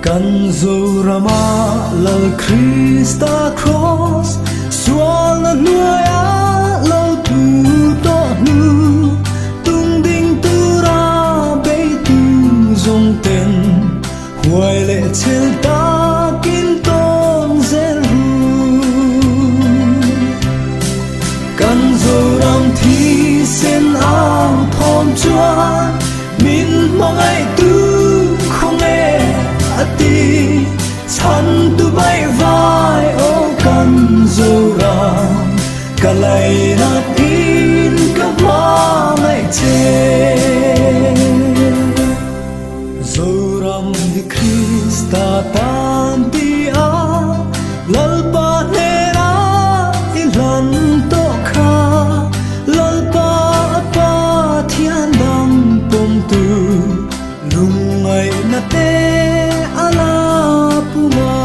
Kan zorama lal Krista cross Suala nuaya lau tu to nu Tung ding tu ra bay tu dòng tên Huay lệ chel ta kin ton zel ru Kan zoram thi sen ao thom chuan Min mong ai tu không nghe ati chan tu bay vai o kan zoram kalai na tin ka ma ngai che zoram di Krista tan ti a lalpa ne ra ilan to kha lalpa pa thian dam pom tu lungai na te ala puma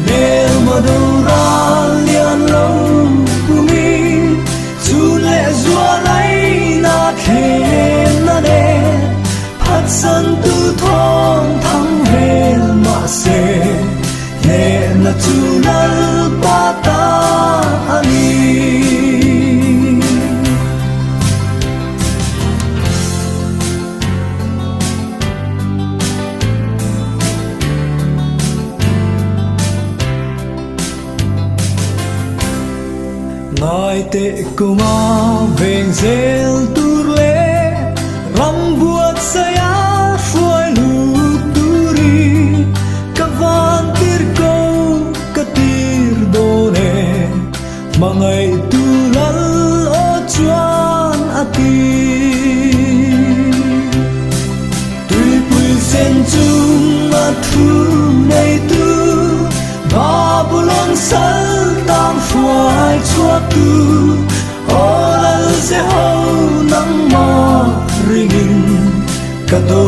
nel madura lian lo pumi chu le zua lai na khen na ne phat san tu thong thang vel ma se ne na chu lal pa ta ani Ngai te kuma veng zel tur le ram buat saya fuai lu turi kavan tir ko katir done mangai tu lal o chuan ati tui pui sen chung a thu nei tu Babylon sal tam fuai chua tu Olal se ho nang ma ringin kato